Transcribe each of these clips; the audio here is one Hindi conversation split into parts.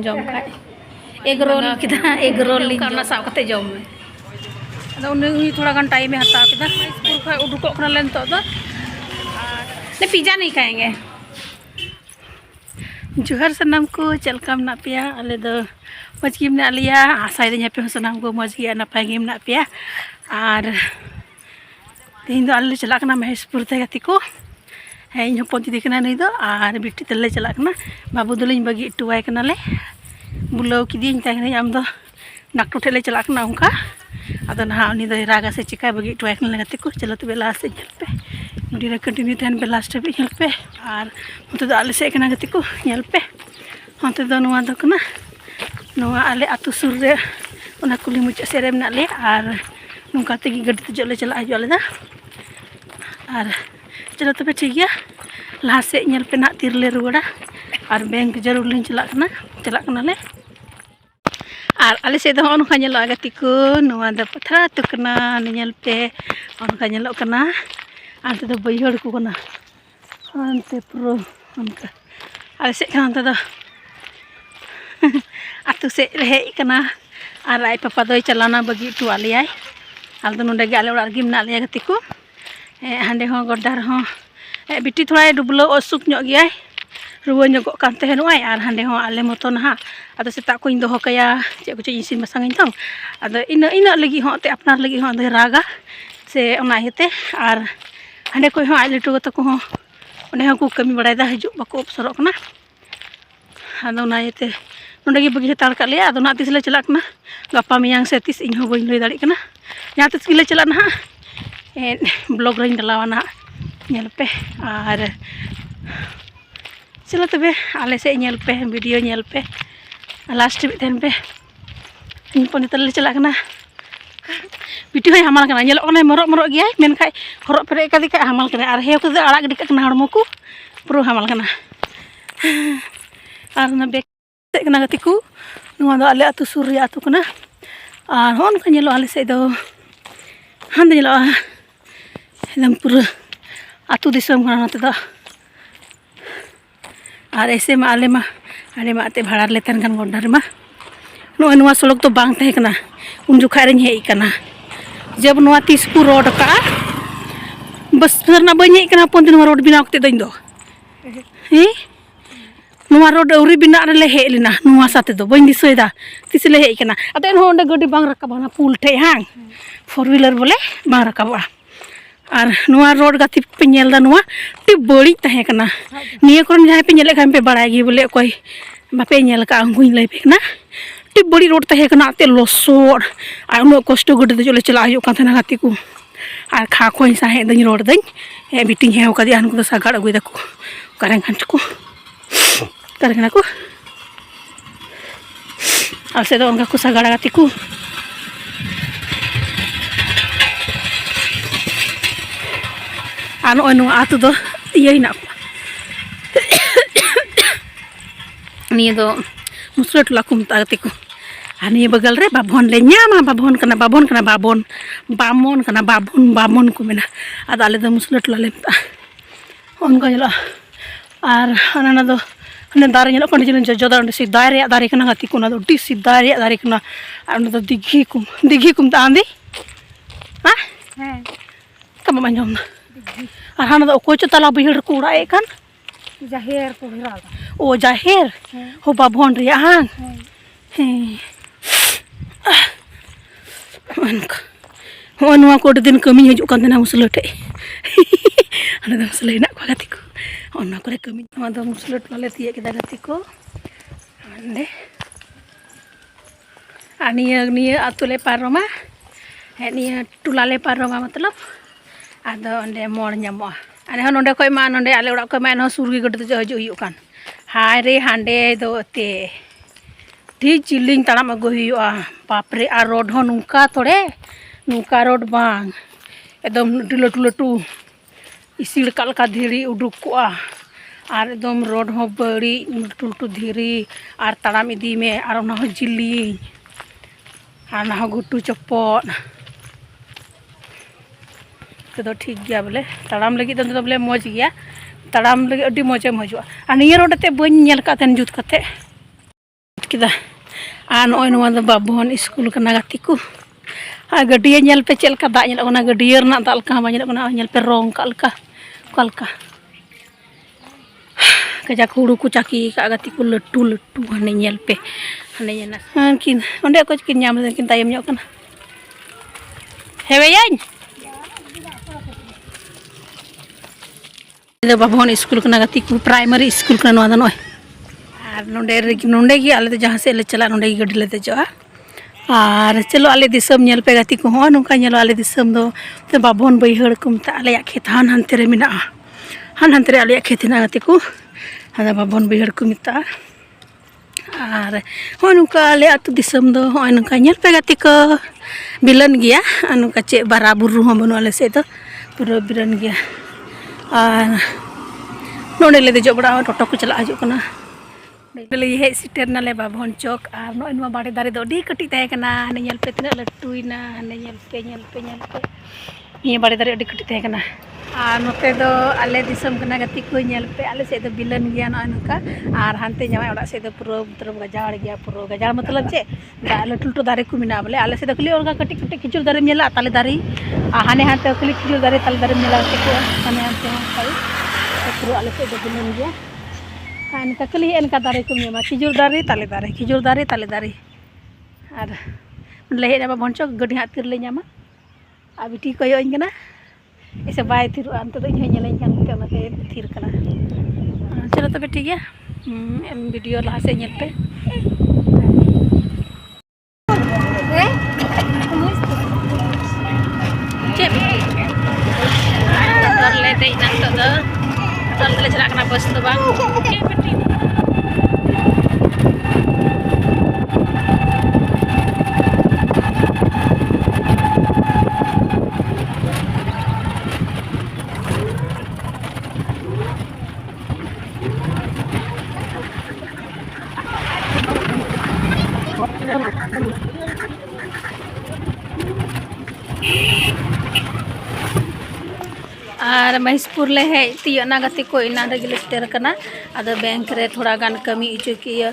जम खाए एग रोल किदा एग रोल लिंग करना साब कते जम में अदा उन्हें थोड़ा गन टाइम में हताव किदा स्कूल का उडुको कना लेन तो ने पिज्जा नहीं खाएंगे। जोहर सनाम को चलका मना पिया अले दो मज गे मना लिया आशा दिन पे सनाम को मज गे नपाय गे मना पिया और तेहन दो आले चला कना महेशपुर ते गति को है इन हपन दीदी कना नई दो और बिटी तले चला कना बाबू दोलिन बगी टुवाय कना ले बुलाव किदिन ताई आम दो डॉक्टर ठेले चला कना उनका अदो ना उनी दो रागा से चिका बगी टुवाय कना गति को चलो तो बेला से चल पे नुडी रे कंटिन्यू तहन पे लास्ट पे चल पे और मते दो आले से कना गति को चल पे हते दो नवा दो कना नवा आले आतु सुर रे ओना कुली मुचा सेरे मना ले और नुका तेगी गड्डी ते जले चला हजो आले दा और चलो तबे ठीक गया लहा से ñel पे ना तिरले रुवाड़ा और बैंक जरूर लिन चला कना ले और आले से दो ओनका ñelo गति को नवा द पथरा तो कना ñel पे ओनका ñelo कना आंते दो बैहड़ को कना आंते प्रो ओनका आले से कना दो आतु से रहे कना और आई पापा दो चलाना बगी टू आले आय आल दो नोंडे गे आले ओड़ा गे मना ले गति को हांडे हो गड्डार हो बिटी थोड़ा डुबलो असुक ᱧᱚᱜ गया रुवा ᱧᱚᱜᱚᱜ ᱠᱟᱱ ᱛᱟᱦᱮᱱᱚᱜᱼᱟᱭ ᱟᱨ ᱦᱟᱸᱰᱮ ᱦᱚᱸ ᱟᱞᱮ ᱢᱚᱛᱚ ᱱᱟᱦᱟᱜ ᱟᱫᱚ ᱥᱮᱛᱟᱜ ᱠᱚᱧ ᱫᱚᱦᱚ ᱠᱟᱭᱟ ᱪᱮᱫ ᱠᱚᱪᱚ ᱤᱥᱤᱱ ᱵᱟᱥᱟᱝᱟᱹᱧ ᱛᱚ ᱟᱫᱚ ᱤᱱᱟᱹ ᱞᱟᱹᱜᱤᱫ ᱦᱚᱸ ᱛᱮ ᱟᱯᱱᱟᱨ ᱞᱟᱹᱜᱤᱫ ᱦᱚᱸ ᱟᱫᱚᱭ ᱨᱟᱜᱟ ᱥᱮ ᱚᱱᱟ ᱤᱭᱟᱹᱛᱮ ᱟᱨ ᱦᱟᱸᱰे ᱠᱚ ᱦᱚᱸ ᱟᱡ ᱞᱟᱹᱴᱩ ᱜᱚ ᱛᱟᱠᱚ ᱦᱚᱸ ᱚᱸᱰᱮ ᱦᱚᱸ ᱠᱚ ᱠᱟᱹᱢᱤ ᱵᱟᱲᱟᱭᱮᱫᱟ ᱦᱤᱡᱩᱜ ᱵᱟᱠᱚ ᱚᱯᱥᱚᱨᱚᱜ ᱠᱟᱱᱟ ᱟᱫᱚ ᱚᱱᱟ ᱤᱭᱟᱹᱛᱮ ᱱᱚᱸᱰᱮ ᱜᱮ ᱵᱟᱹᱜᱤ ᱦᱟᱛᱟᱲ ᱠᱟᱜ ᱞᱮᱭᱟ ᱟᱫᱚ ᱱᱟᱦᱟᱜ ᱛᱤᱥ ᱞᱮ ᱪᱟᱞᱟᱜ ᱠᱟᱱᱟ ᱜᱟᱯᱟ ᱢᱮᱭᱟᱝ ᱥᱮ ᱛᱤᱥ ᱤᱧ ᱦᱚᱸ ᱵᱟᱹᱧ ᱞᱟᱹᱭ ᱫᱟᱲᱮᱭᱟᱜ ᱠᱟᱱᱟ ᱡᱟᱦᱟᱸ ᱛᱤᱥ ᱜᱮᱞᱮ ᱪᱟᱞᱟᱜ ᱱᱟᱦᱟᱜ ब्लॉग रही डलावा ना ñel पे और चलो तबे आले से ñel पे वीडियो ñel पे लास्ट भी तहन पे इन पन तले चला कना बिटी होय हमाल कना ñelo कना मरो गया मेन खाय हरो पेरे कदी का हमाल कना और हेव कदे आड़ा गडी कना हड़मो को पुरो हमाल कना और ना बेक कना गति को नुवा दो आले अतु सुर रे अतु कना और होन का ñelo आले से दो हांदे ñelo एकदम पूरा आतु दिसम कना नते दो और ऐसे मा आले मा आते भाड़ा लेतन कन गड्डार मा नुआ सड़क तो बांग तहे कना उन जुखा रे हेई कना जब नुआ 30 को रोड का बस ना बई हेई कना पन दिन रोड बिना वक्त दो हे नुआ रोड औरी बिना रे हेई लेना नुआ साथे दो बई दिसोयदा तिस ले हेई कना अते होंडे गड्डी बांग रकाबना पुल ठे हां 4 व्हीलर बोले बांग रकाबा और नुआ रोड गति पे ñelदा नुआ टी बड़ी तहे कना निया कोन जहां पे ñele खाम पे बड़ाई गी बोले कोई बापे ñel का अंगुई लई पे ना टी बड़ी रोड तहे कना ते लोसोड आ उनो कष्ट गड्डी दे चले चला हयो का थना गति को और खा खोई साहे दኝ रोड दኝ ए बिटी हेव कदी आन को सागाड़ अगुई दको करन खंच को करना को और से दो उनका को सागाड़ गति को आनो अनु आतु दो ये ना निये दो मुसलट लाकुम तागति को आनी बगल रे बाभन ले न्यामा बाभन कना बाभन बामन कना बाभन को मेना आदा आले दो मुसलट लाले ता उनका ñelo और अना दो अने दारे ñelo कोन जिन जजोदा सी दारे कना गति को ना दो डी सी दारे कना अन दो दिघी कुम ता आंदी हां कम मंजम और हाना दो कोचो तला बिहड़ को उड़ाए कान जाहेर को हिरा ओ जाहेर हो बाभन रे हां हे अनका हो नुआ को दिन कमी हजू कान तना मुसलटे अने दो मुसले ना को गति को ओना करे कमी नुआ दो मुसलट वाले तिए के गति को अंदे निया अतुले पारोमा है निया टुलाले पारोमा मतलब आदो अंडे मोड़ ñamo अने हन नोंडे खय मा नोंडे आले ओड़ा खय मा न सुरगी गड्डी दो हजू हुयो कान हाय रे हांडे दो ते ठी चिलिंग ताड़ाम अगु हुयोआ बाप रे आ रोड हो नुका थोड़े नुका रोड बांग एकदम लटू इसिड़ का धीरी उडुक कोआ और एकदम रोड हो बड़ी लटू धीरी और ताड़ाम इदी में और ना हो जिलिंग और ना हो गुटू चप्पल तो ठीक गया बोले ताड़ाम लगी तो बोले मौज गया ताड़ाम लगी अड्डी मौजेम हजूआ और निया रोड ते बन जुत कते kida anu oi nuan babon school kana gatiku gadiya nyel pe chel ka da nyel ona gadiya na dal ka ma nyel ona nyel pe rong kalka kajak huru ku caki ka gatiku letu hane nyel pe hane nyena kin onde ko kin nyam kin tayam nyok kana hewe yan ida babon school kana gatiku primary school kana no noi ar nonde gi ale jahan se le chala nonde gi gadi le dejoa ar chalo ale disam nyel pe gati ko ho nungka nyelo ale disam do te babon baihar kum ta ale ya khetan hante re mina han re ale ya khetina gati ko ada babon baihar kum ta ar ho nungka ale atu disam do ho nungka nyel pe gati ko bilan gia anu ka che barabur ho banu ale se do pura biran gia ar nonde le dejo bada toto ko chala haju kana Beli hej siter nale babon chok ar no inma bade dare do di kati tahe kana hane nyel pe tina latuina hane nyel pe ni bade dare di kati tahe kana ar note do ale disam kana gati ko nyel pe ale se do bilan gya no anuka ar hante nyamai oda se do puro gajar gya puro gajar matlab che da latu dare ku mina bole ale se do kli orga kati kijur dare mela tale dare hane hante kli kijur dare tale dare mela ko hane hante kali puro ale se do bilan gya kan kakali en ka dare ko mema kijur dare tale dare ar lehe na boncho godi hatir le nyama abiti koyo ingana ese bai tiru anto do nyelain kan ke mate thir kana chalo tobe thik ya em video la se nyel pe cep tor le dei nang to do tor le jara kana bos to bang और महिषपुर ले है तीना गति को इन रेगुलर स्टेर करना अदो बैंक रे थोड़ा गान कमी इचु किया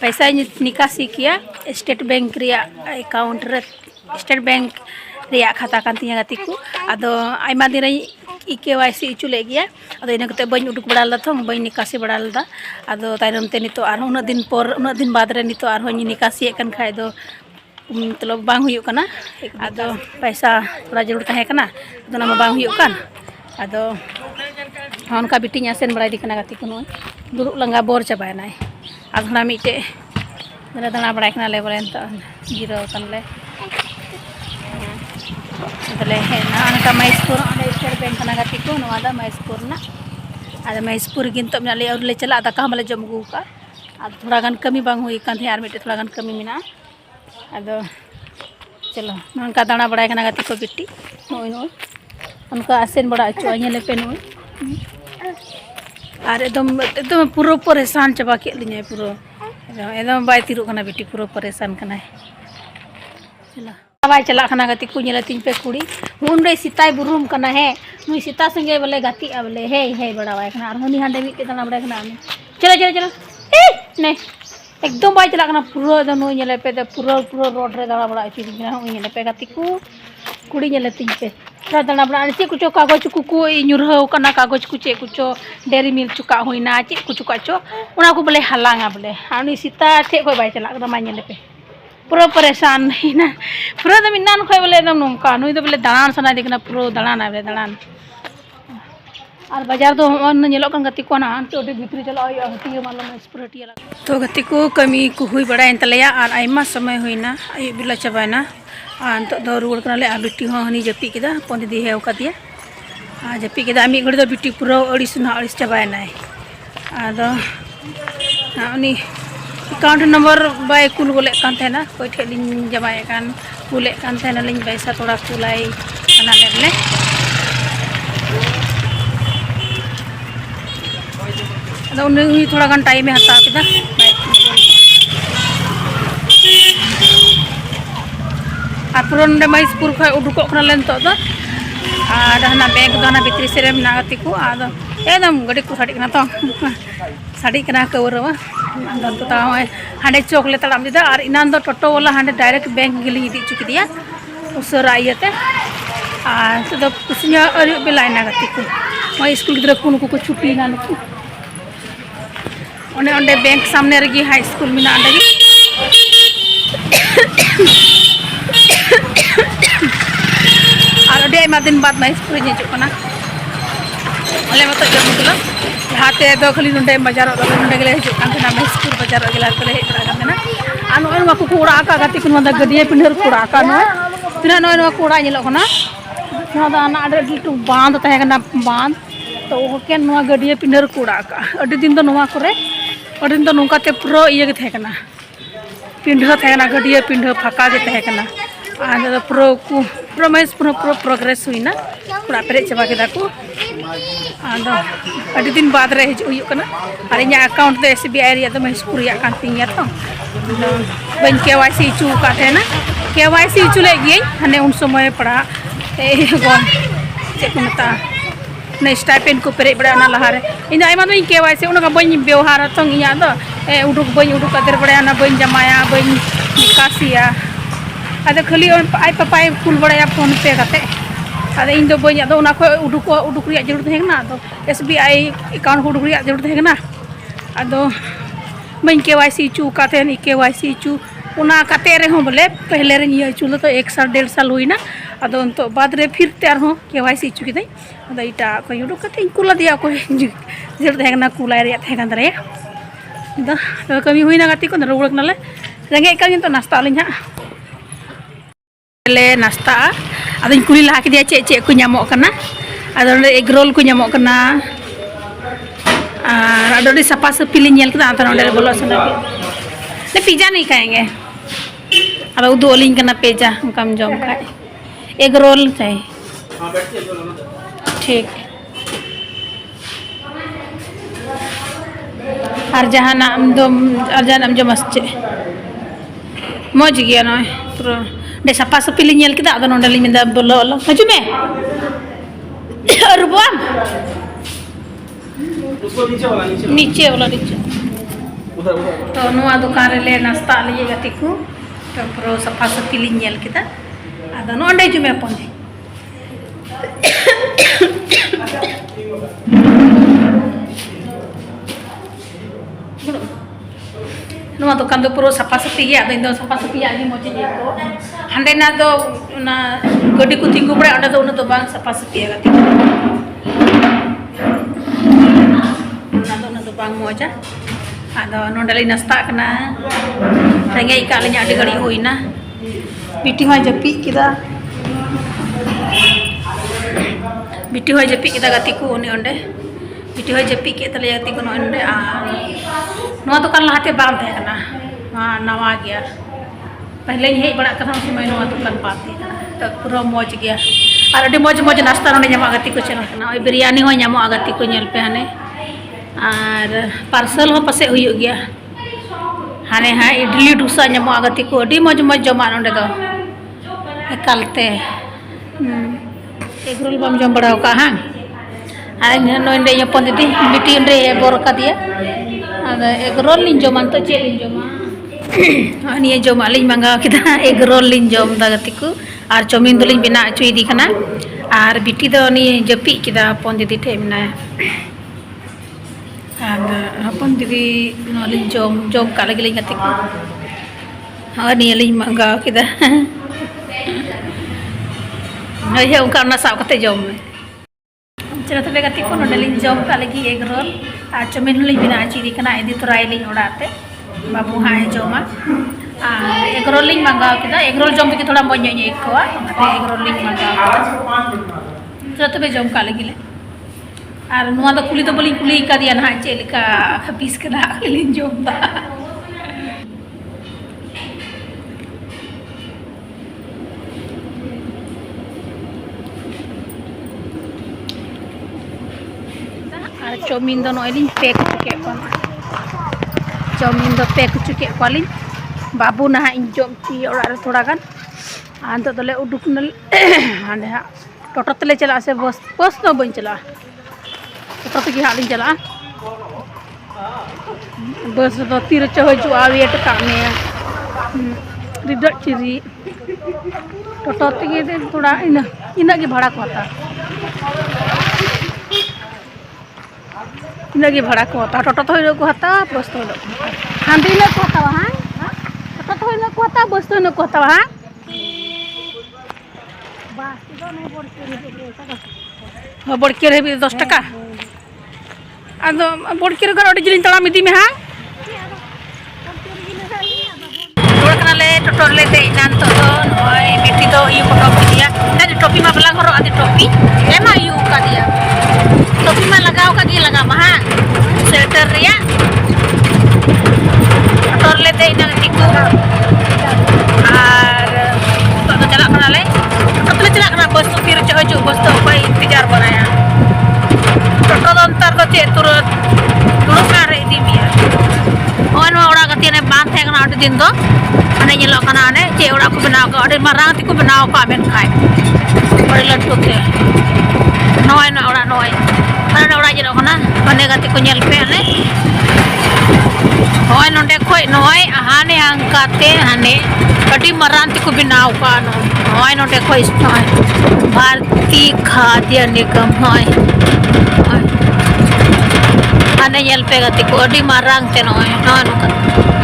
पैसा निकासी किया स्टेट बैंक रिया अकाउंट रे स्टेट बैंक रिया खाता कान तिया गति को अदो आइमा दिन KYC इचु ले गया अदो इना कते बइन उडुक बड़ा लथो बइन निकासी बड़ा लदा अदो ताइरम ते नितो आर उना दिन बाद रे नितो आर होनी निकासी एकन खाय दो मतलब बांग हुयु कना अदो पैसा थोड़ा जरूर तहे कना अदो ना बांग हुयु कान अदो उनका बिटिंग आसेन बड़ा दिखना गति को दुरुक लंगा बोर चाबाय नाय आधना मिटे दाना बड़ा कना ले बोले तो जीरो कन ले बोले है ना उनका महिषपुर स्टेट बैंक कना गति को नवादा महिषपुर ना आदा महिषपुर गिन तो ले और ले चला दाका हमले जम गु का आ थोड़ा गान कमी बांग हुई कान यार मिटे थोड़ा गान कमी मिना अदो चलो उनका दाना बड़ा कना गति को बिटी नोय उनका आसेन बड़ा अच्छो ले पे नोय और एकदम पूरा परेशान चाबा के लिया पूरा एकदम बाय तिरु कना बेटी पूरा परेशान कना चला बाय चला कना गति को नेला तीन पे कुड़ी मुंडे सीताय बुरुम कना है मुई सीता संगे बोले गति बोले हे बड़ा बाय कना और हनी हांडे मी के दाना बड़ा कना चलो ए नहीं एकदम बाय चला कना पूरा एकदम नोय नेले पे पूरा रोड रे दाना बड़ा अच्छी दिखना हो नेले पे गति को कुड़ी नेले तीन पे दाना बड़ा चे कुछ कागज कुकु नुरह कना कागज को चे कुछ डेरी मिल्क चुका हुईना चे कुछ चो उना को बोले हलांगा बोले आनी सीता ठे को बाय चला कना माने पे पूरा परेशान हिना पूरा दम इनान खय बोले एकदम नोंका नुई दो बोले दानान सना देखना पूरा दानान बोले दानान और बाजार तो अन नेलो कन गति को ना तो बिक्री चला आयो हती मालूम स्प्रेटिया तो गति को कमी को हुई बड़ा इंतलया और आइमा समय हुईना आयु बिला चबायना तो दो रुड़ कनाले आ बिटी हो हनी जपी केदा पंदी दी हेव का दिया आ जपी केदा मी घड़ी दो बिटी पूरा अड़िस ना अड़िस चबायना आदो उनी अकाउंट नंबर बाय कुल गोले कान थेना कोई ठेलिन जमाए कान कुले कान थेना लिन पैसा थोड़ा कुलाई कना लेले आदो उनी थोड़ा गान टाइम में हता केदा और पूरा नोडे महिषपुर खय उडुको कना लेन तो दो आर हना बैंक दो हना भितरी से रे ना गति को आदो एकदम गड़ी को साड़ी कना तो साड़ी कना कवरवा तो ताऊ हांडे चौक ले तड़ाम दिदा और इनान दो टोटो वाला हांडे डायरेक्ट बैंक गिली इदी चुकी दिया उसरा आइयते आ तो कुसnya अरे बेलाइना गति को मैं स्कूल गिद्रा को छुट्टी ना नुकु ओने ओंडे बैंक सामने रगी हाई स्कूल मिना अंडे और अडे दिन बाद मैं स्कूल हिजु कना अले मत जम गुलो हाते दो खाली नोंडे बाजार नोंडे गेले हिजु कान तना मैं स्कूल बाजार गेला तले हेड बड़ा कान आ नोय मा को कुड़ा का गति कुन मदा गडिया पिंडर कुड़ा का नो तिना नोय नो कुड़ा नेलो कना नो दा ना अडे टू बांध तहे कना बांध तो ओके नो गडिया पिंडर कुड़ा का अडे दिन दो नोवा करे अडे दिन दो नोंकाते पुरो इये गे तहे कना पिंडर तहे कना गडिया पिंडर फाका गे तहे कना आ पुरो को प्रमेस पुरो प्रोग्रेस हुईना कुड़ा पेरे चबा केदा को आदो अडी दिन बाद रे हिजु हुयु कना और इኛ अकाउंट दे एसबीआई रे दमे स्कूल या कान तिया तो बन केवाईसी चू का थे ना केवाईसी चू ले गई हने उन समय पड़ा ए गोन चे को मता ने स्टाइपेंड को पेरे बड़ा ना लहारे इन आइमा दो केवाईसी उनका बन व्यवहार तो इया दो ए उडुक बन उडुक अदर बड़ा ना बन जमाया बन निकासिया अदे खाली आई पापाई कुल बड़ा फोन पे करते अदे इन दो बन अदो उना को उडुक रिया जरूरत है ना तो एसबीआई अकाउंट को उडुक रिया जरूरत है ना अदो बन केवाईसी चू काते नि केवाईसी चू उना काते रे हो बोले पहले रे निया चू तो 1 साल 1.5 साल हुई ना अदो तो बाद रे फिर त्यार हो केवाईसी चू किदे अदो इटा को उडुक काते कुला दिया को जरूरत है ना कुला रे थे कान रे तो कमी हुई ना गाती को रुड़क नाले रेंगे का तो नाश्ता लिन हा ले नाश्ता अदो कुली लहा के चे चे को ᱧᱟᱢᱚᱜ कना अदो एग रोल को ᱧᱟᱢᱚᱜ कना अदो डी सफा सफी लिन नेल कदा अंतर ओंडे बोलो सना ले पिज्जा नहीं खाएंगे अदो उदो लिन कना पिज्जा कम जम खाए एग रोल चाहिए ठीक और जहां जो मस्चे मौज गया ना पूरा दे सफा सफी लिन नेल कदा अदो नोंडे लिन मिंदा बोलो हजू में रुबान नीचे वाला नीचे तो नुआ दुकान ले नाश्ता लिए गति को तो प्रो सफा सफी लिन नेल कदा अदो नोंडे जु में पोंदे नुआ दुकान दो प्रो सफा सफी गया अदो इन सफा सफी आगे मौज जे को हांडे ना दो ना गड्डी को तिंगु बड़े अंडा दो उन तो बांग सफा सफी गति ना दो बांग मौजा अदो नोंडे नाश्ता कना रेंगे का लिन अडी गड़ी होइना बिटी हो जपी किदा बिटी हो जपी किदा गति को ओने ओंडे बिटी हो जपी के तले गति को ओंडे आ नुआ दुकान लहाते बांध थे कना हां नवा गया पहले ही बड़ा कथा समय नुआ दुकान पाते तो पूरा मौज गया और अडी मौज मौज नाश्ता नोंडे ᱧᱟᱢᱚᱜ गति को चला कना बिरयानी हो ᱧᱟᱢᱚᱜ गति को नेल पे हाने और पार्सल हो पसे हुई गया हाने हाँ इडली डोसा ᱧᱟᱢᱚᱜ गति को अडी मौज मौज जमा नोंडे दो एकालते एग रोल बम जम बड़ा का हां आरे नोंडे यपन दीदी बिटी ओंडे बोर का दिया अदो एग रोल लिन जमान तो चे लिन जमा निये जमा लिन मंगा किदा एग रोल लिन जम दा गति को और चौमिन दो लिन बिना चुई दी कना और बिटी दो नि जपी किदा पन दीदी ठे मिना और अपन दीदी नो लिन जम का लगे लिन गति को और निये लिन मंगा किदा ये उनका ना साव कते जम में चलो तबे गति को नोडे लिन जम का लगी एग रोल और चौमिन लिन बिना चुई कना इदी तोराई लिन ओडाते बाबू हाय जमा एग रोल लिन मंगा किदा एग रोल जम के थोड़ा मौज ᱧᱚᱜ ᱟᱹᱭᱠᱟᱹᱣᱟ एग रोल लिन मंगा चलो तबे जम का लगी ले और नुआ दो कुली तो बली कुली का दिया ना चे लेका खपीस कदा लिन जम दा और चौमिन दो नोलिन पैक चुके को चौमिन दो पैक चुके कोलिन बाबू ना इन जम ची और थोड़ा गान आंत दोले उडुक नल हांडे हा टोटो तले चला से बस तो बन चला टोटो तक हालिन चला बस तो तीर हजूआ वेट कामे रिदट चिरी टोटो तेगे थोड़ा इना भाड़ा को हता इना भाड़ा को हता टोटो तो हिलो को हता बस तो हिलो हांडी हिलो को हता हां टोटो तो हिलो को हता बस तो हिलो को हता हां बस तो नहीं बड़के रे 10 टका आदो बड़के रे गाड़ी जिलिन तलाम इदी में हां ले टोटो ले दे नान तो नय बेटी तो यू को टोपी दिया ना टोपी मा बला घरो आदि टोपी एमा यू का दिया टोपी मा लगाओ का लगा मा स्वेटर रिया टोटो ले दे ना टिकू और तो चला कना ले टोटो चला कना बस तो फिर हजू बस तो कोई इंतजार बनाया टोटो तो अंतर तो चे तुरंत दुड़ुब ना रे इदी मिया ओन ओड़ा गति ने बांध थे कना अड दिन दो अने ñelo kana ane चे ओड़ा को बनाओ का अडे मारांग ती को बनाओ का मेन खाए बड़ी लट्टू थे नोय ना ओड़ा नोय अने ओड़ा ñelo kana बने गति को ñel पे ane होय नोंडे खोय नोय हाने अंकाते हाने अडी मारांग ती को बनाओ का नो होय नोंडे खोय नोय भारतीय खाद्य निगम होय हाने ñel पे गति को अडी मारांग ते नोय नोय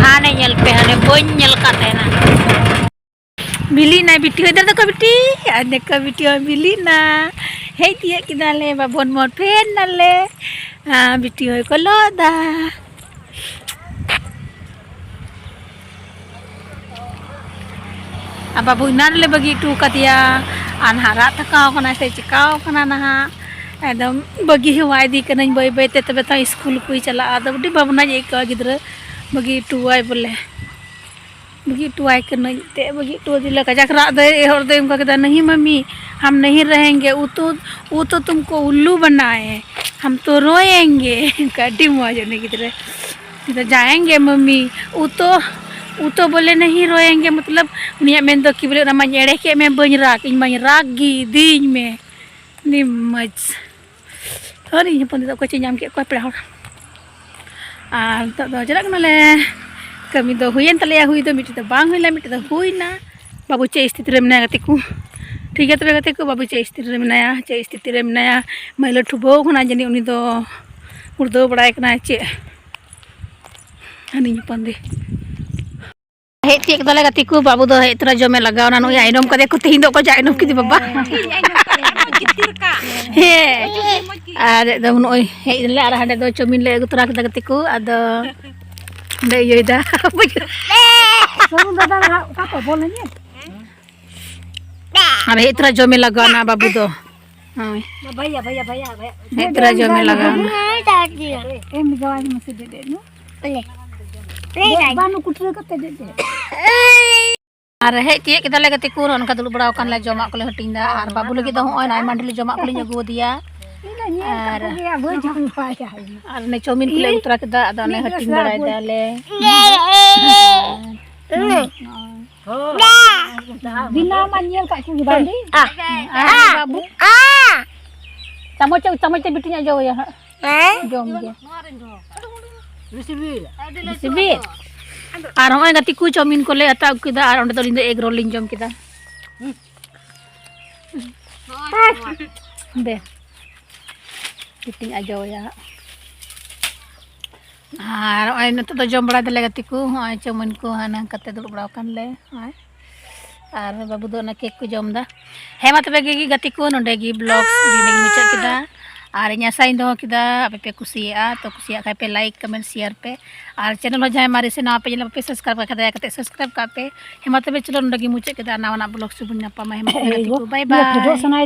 हाने ñel पे हाने बोñ ñel काते ना बिली ना बिटी इधर देखो बिटी आने का बिटी बिली ना हे तिया किदाले बाबन मोर फेन नाले बिटी होय को लोदा अब बाबू नाले बगी टू कतिया अनहारा थकाव कना से चिकाव कना ना एकदम बगी हवाई दी कनई बय बय ते तबे तो स्कूल को चला आदो बडी बाबना जे का गिदरा बगी टुआई बोले बगी टुआई कनई ते बगी टु दिला कजाक रा दे और दे उनका कहता नहीं मम्मी हम नहीं रहेंगे वो तो तुमको उल्लू बनाए हम तो रोएंगे काटी मौज ने गिदरा तो जाएंगे मम्मी वो तो बोले नहीं रोएंगे मतलब उनिया मेन दो की बोले ना एड़े के मैं बन राग इन मैं रागी दिन में नि मज और इन पन तो कोई नाम के कोई पढ़ा और तो चला ले कमी दो हुई तले हुई तो मिट्टी तो बांग हुई मिट्टी तो हुई ना बाबू चे स्थिति रे मनाया गति को ठीक है तबे गति को बाबू चे स्थिति रे मनाया महिला ठुबो खना जनी उनी दो उर्दो बड़ाय कना चे हनी पंदे हे तिक दले गति को बाबू दो हे तरा जमे लगाव ना नो आइनम कदे को तेहिं दो को जाइनम किदि बाबा हे आरे दो नोय हे ले आर हडे दो चमिन ले गुतरा कदा गति को आदो दे योदा सनु दादा का तो बोले ने अरे हे तरा जमे लगाव ना बाबू दो हां भैया हे तरा जमे लगाव ना एम जवान मसे दे दे नो ले बानु कुटरे कते दे दे अरे हे तिए के दले गति को अनका दुलु बड़ा कान ले जमा को ले हटिंदा और बाबू लगी तो होय ना मंडली जमा को ले अगु दिया और ने चौमिन को ले उतरा के दा ने हटिंग बड़ाय दाले बिना मानियल का की बांधी बाबू चमच बिटिया जो या जम के रिसीवी और होय गति को चौमिन को ले हता किदा और ओंडे तो लिंदे एग रोल लिंग जम किदा दे किटिंग आजो या और ओय न तो जम बड़ा दले गति को होय चौमिन को हाना कते दुल बड़ा कान ले होय और बाबू दो ना केक को जम दा हेमा तबे गे गति को नोंडे गी ब्लॉग्स गिनिंग मुचा किदा और इन साइन दो किदा आपे पे कुसिया तो कुसिया खाए पे लाइक कमेंट शेयर पे और चैनल हो जाए हमारे से ना पे चैनल पे सब्सक्राइब कर दया करते सब्सक्राइब का पे हेमा तबे चलो नडगी मुचे किदा नावा ना ब्लॉग सुबुन ना पा हेमा बाय बाय